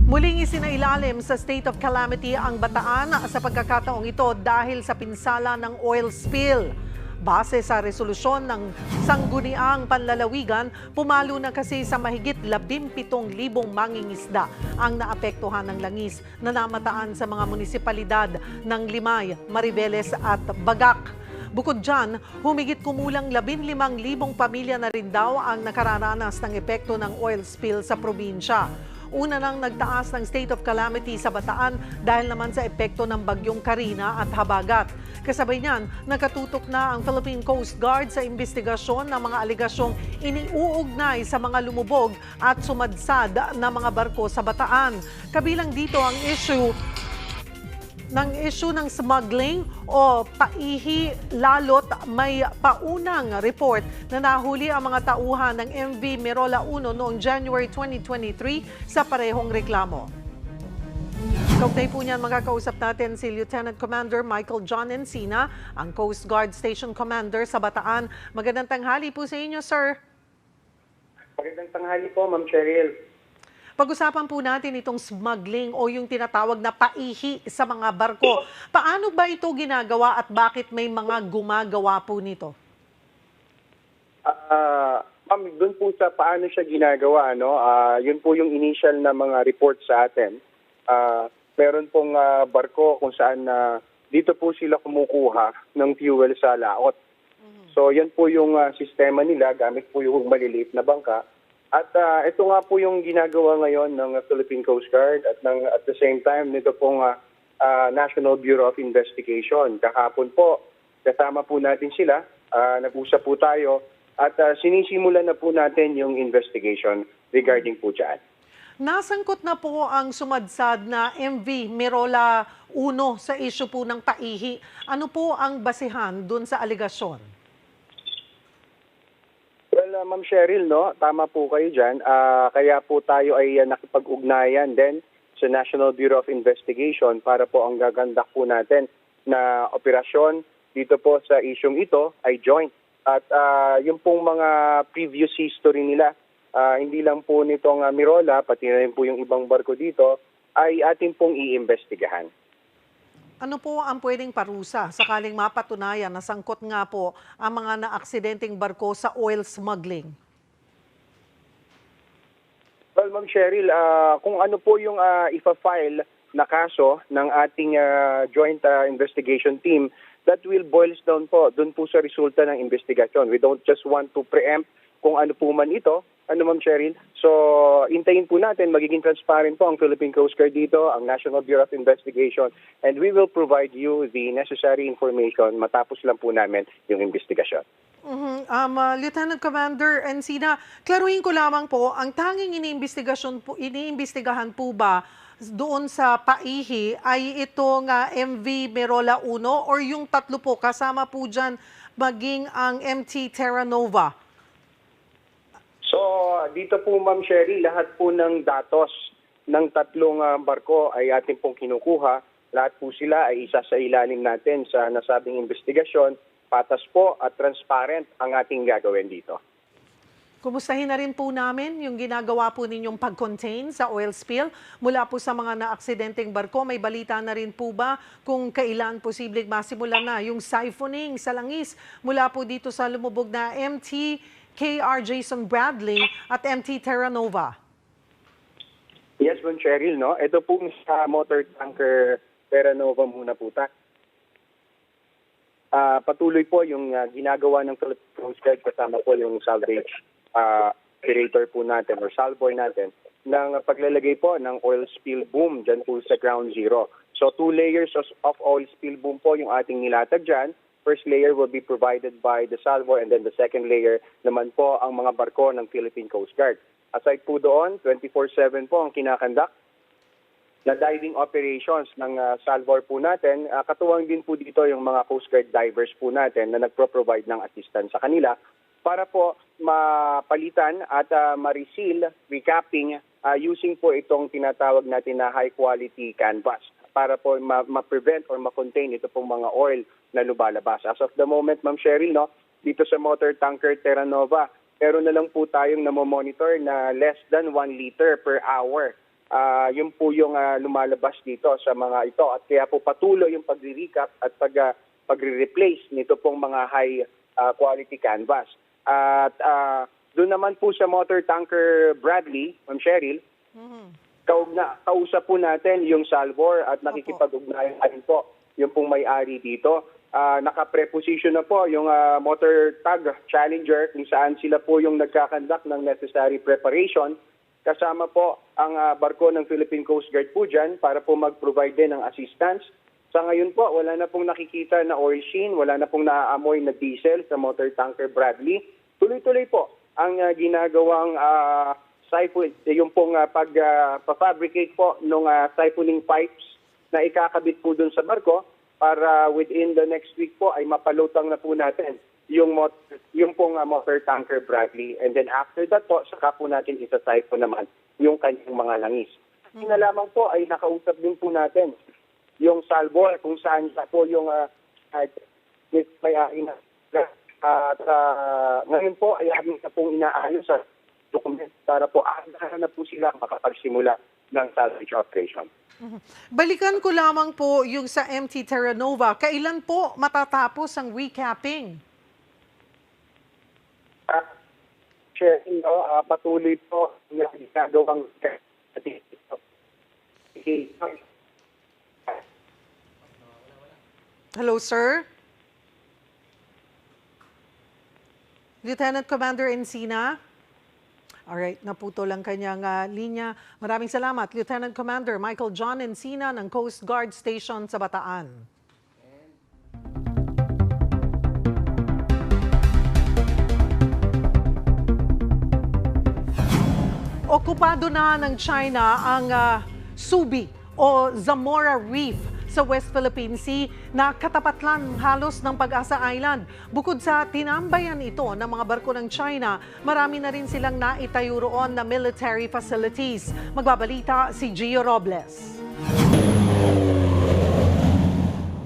Muling isinailalim sa state of calamity ang Bataan sa pagkakataong ito dahil sa pinsala ng oil spill. Base sa resolusyon ng Sangguniang Panlalawigan, pumalo na kasi sa mahigit 17,000 mangingisda ang naapektuhan ng langis na namataan sa mga munisipalidad ng Limay, Maribeles at Bagac. Bukod dyan, humigit kumulang 15,000 pamilya na rin daw ang nakararanas ng epekto ng oil spill sa probinsya. Una nang nagtaas ng state of calamity sa Bataan dahil naman sa epekto ng bagyong Karina at Habagat. Kasabay niyan, nakatutok na ang Philippine Coast Guard sa investigasyon ng mga aligasyong iniuugnay sa mga lumubog at sumadsad na mga barko sa Bataan. Kabilang dito ang issue ng smuggling o paihi, lalo't may paunang report na nahuli ang mga tauhan ng MV Merola 1 noong January 2023 sa parehong reklamo. Kaugnay po niyan, makakausap natin si Lieutenant Commander Michael John Encina, ang Coast Guard Station Commander sa Bataan. Magandang tanghali po sa inyo, sir. Magandang tanghali po, Ma'am Cheryl. Pag-usapan po natin itong smuggling o yung tinatawag na paihi sa mga barko. Paano ba ito ginagawa at bakit may mga gumagawa po nito? Ma'am, doon po sa paano siya ginagawa, yun po yung initial na mga report sa atin. Meron pong barko kung saan dito po sila kumukuha ng fuel sa laot. So yan po yung sistema nila gamit po yung maliliit na bangka. At ito nga po yung ginagawa ngayon ng Philippine Coast Guard at at the same time nito pong National Bureau of Investigation. Kahapon po, kasama po natin sila, nag-usap po tayo at sinisimulan na po natin yung investigation regarding po dyan. Nasangkot na po ang sumadsad na MV Merola 1 sa issue po ng paihi. Ano po ang basihan dun sa aligasyon? Well, Ma'am Cheryl, tama po kayo dyan. Kaya po tayo ay nakipag-ugnayan din sa National Bureau of Investigation para po ang gagandak po natin na operasyon dito po sa isyong ito ay joint. At yung pong mga previous history nila, hindi lang po nitong Merola, pati na rin po yung ibang barko dito, ay atin pong iimbestigahan. Ano po ang pwedeng parusa sakaling mapatunayan na sangkot nga po ang mga naaksidenteng barko sa oil smuggling? Well, Ma'am Cheryl, kung ano po yung ipa-file na kaso ng ating joint investigation team, that will boils down po dun po sa resulta ng investigation. We don't just want to preempt kung ano po man ito, Ma'am Cheryl. So, intayin po natin, magiging transparent po ang Philippine Coast Guard dito, ang National Bureau of Investigation, and we will provide you the necessary information matapos lang po namin yung investigasyon. Lieutenant Commander Encina, klaruhin ko lamang po, ang tanging iniimbestigahan po ba doon sa paihi ay itong MV Merola 1 or yung tatlo po kasama po dyan maging ang MT Terra Nova? So, dito po, Ma'am Sherry, lahat po ng datos ng tatlong barko ay ating pong kinukuha. Lahat po sila ay isa sa ilalim natin sa nasabing investigasyon. Patas po at transparent ang ating gagawin dito. Kumustahin na rin po namin yung ginagawa po ninyong pag-contain sa oil spill mula po sa mga naaksidenteng barko. May balita na rin po ba kung kailan posibleng masimulan na yung siphoning sa langis mula po dito sa lumubog na MT KR Jason Bradley at MT Terra Nova? Yes, Ma'am Cheryl, ito po sa motor tanker Terra Nova muna po ta. Patuloy po yung ginagawa ng Philippine Coast Guard kasama po yung salvage operator po natin or salvoy natin ng paglalagay po ng oil spill boom dyan po sa ground zero. So 2 layers of oil spill boom po yung ating nilatag dyan. First layer will be provided by the salvo and then the second layer naman po ang mga barko ng Philippine Coast Guard. Aside po doon, 24/7 po ang kinakandak na diving operations ng salvor po natin. Katuwang din po dito yung mga Coast Guard divers po natin na nagpro-provide ng assistance sa kanila para po mapalitan at ma-reseal, recapping using po itong tinatawag natin na high quality canvas para po ma-prevent or ma-contain ito pong mga oil na lumalabas. As of the moment, Ma'am Cheryl, dito sa motor tanker Terra Nova, meron na lang po tayong namomonitor na less than 1 liter per hour Yun po yung lumalabas dito sa mga ito. At kaya po patuloy yung pagre-recap at pagre-replace nito pong mga high quality canvas. At doon naman po sa motor tanker Bradley, Ma'am Cheryl, kausap po natin yung Salvor at nakikipag-ugnayan po yung pong may-ari dito. Naka-preposition na po yung motor tug Challenger kung saan sila po yung nagkakandak ng necessary preparation. Kasama po ang barko ng Philippine Coast Guard po dyan para po mag-provide din ng assistance. Sa ngayon po, wala na pong nakikita na oil sheen, wala na pong naaamoy na diesel sa motor tanker Bradley. Tuloy-tuloy po ang ginagawang siphon, yung pong pag-fabricate po ng siphoning pipes na ikakabit po dun sa barko para within the next week po ay mapalutang na po natin yung pong motor tanker Bradley. And then after that po, saka po natin isa-siphon naman yung kanyang mga langis. Na lamang po ay nakausap din po natin yung Salvor kung saan siya po yung may-ari na. At ngayon po ay aming na pong inaayos sa dokumento para po aandahan na po sila makapagsimula ng salvage operation. Balikan ko lamang po yung sa MT Terra Nova. Kailan po matatapos ang recapping? Patuloy po yung ginagawang Hello, sir? Lieutenant Commander Encina? Alright, naputo lang kanyang linya. Maraming salamat, Lieutenant Commander Michael John Encina ng Coast Guard Station sa Bataan. Okupado na ng China ang Subi o Zamora Reef sa West Philippine Sea na katapat lang halos ng Pag-asa Island. Bukod sa tinambayan ito ng mga barko ng China, marami na rin silang naitayo roon na military facilities. Magbabalita si Gio Robles.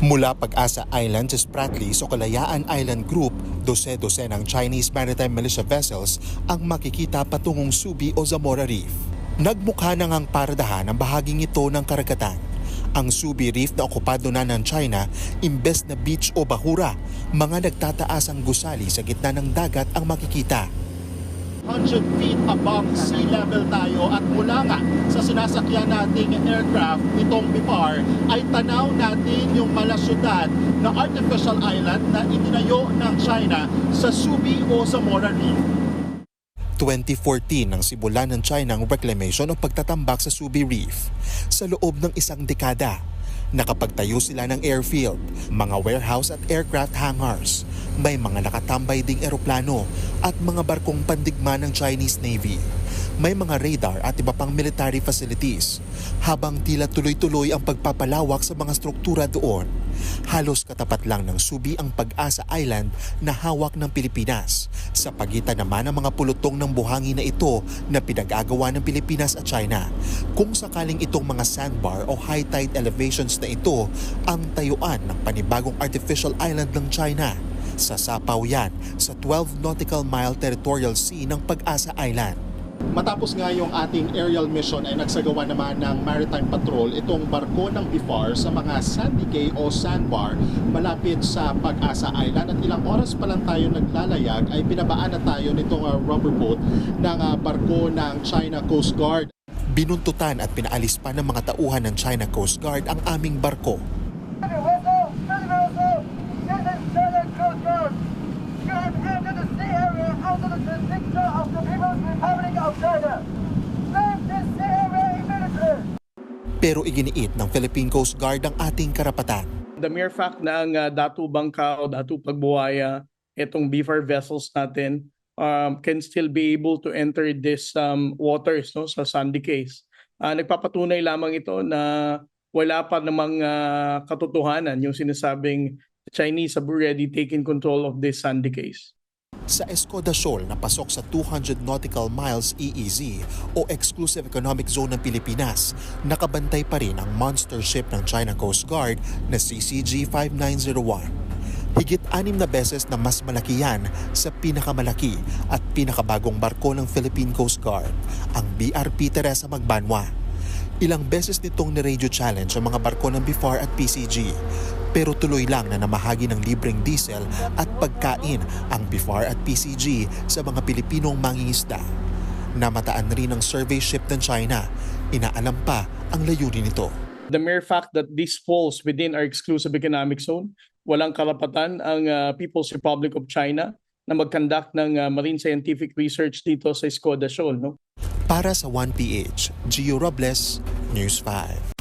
Mula Pag-asa Island sa Spratlys o Kalayaan Island Group, dose-dose ng Chinese maritime militia vessels ang makikita patungong Subi o Zamora Reef. Nagmukha na ngang paradahan ang bahaging ito ng karagatan. Ang Subi Reef na okupado na ng China, imbes na beach o bahura, mga nagtataas ang gusali sa gitna ng dagat ang makikita. 100 feet above sea level tayo at mula nga sa sinasakyan nating aircraft itong BIFAR ay tanaw natin yung malasyudad na artificial island na itinayo ng China sa Subi o Zamora Reef. 2014 nang simulan ng China ang reclamation o pagtatambak sa Subi Reef. Sa loob ng isang dekada, nakapagtayo sila ng airfield, mga warehouse at aircraft hangars. May mga nakatambay ding eroplano at mga barkong pandigma ng Chinese Navy. May mga radar at iba pang military facilities. Habang tila tuloy-tuloy ang pagpapalawak sa mga struktura doon, halos katapat lang ng Subi ang Pag-asa Island na hawak ng Pilipinas. Sa pagitan naman ng mga pulutong ng buhangin na ito na pinag-agawa ng Pilipinas at China. Kung sakaling itong mga sandbar o high tide elevations na ito ang tayuan ng panibagong artificial island ng China. Sasapaw yan sa 12 nautical mile territorial sea ng Pag-asa Island. Matapos nga yung ating aerial mission ay nagsagawa naman ng maritime patrol itong barko ng BIFAR sa mga Sandy Cay o sandbar malapit sa Pag-asa Island at ilang oras pa lang tayo naglalayag ay binabaan na tayo nitong rubber boat ng barko ng China Coast Guard. Binuntutan at pinaalis pa ng mga tauhan ng China Coast Guard ang aming barko. Pero iginiit ng Philippine Coast Guard ang ating karapatan. The mere fact na ang Datu Bangka o Datu Pagbuaya, itong BIFAR vessels natin, can still be able to enter this waters, no, sa Sandy Cays. Nagpapatunay lamang ito na wala pa namang katotohanan yung sinasabing Chinese have already taken control of this Sandy Cays. Sa Escoda Shoal na pasok sa 200 nautical miles EEZ o Exclusive Economic Zone ng Pilipinas, nakabantay pa rin ang monster ship ng China Coast Guard na CCG-5901. Higit 6 na beses na mas malaki yan sa pinakamalaki at pinakabagong barko ng Philippine Coast Guard, ang BRP Teresa Magbanwa. Ilang beses nitong ni-radio challenge ang mga barko ng BIFAR at PCG. Pero tuloy lang na namahagi ng libreng diesel at pagkain ang BIFAR at PCG sa mga Pilipinong mangingisda. Namataan rin ang survey ship ng China. Inaalam pa ang layunin nito. The mere fact that this falls within our exclusive economic zone, walang karapatan ang People's Republic of China na mag-conduct ng marine scientific research dito sa Escoda Shoal. No? Para sa 1PH, Gio Robles, News 5.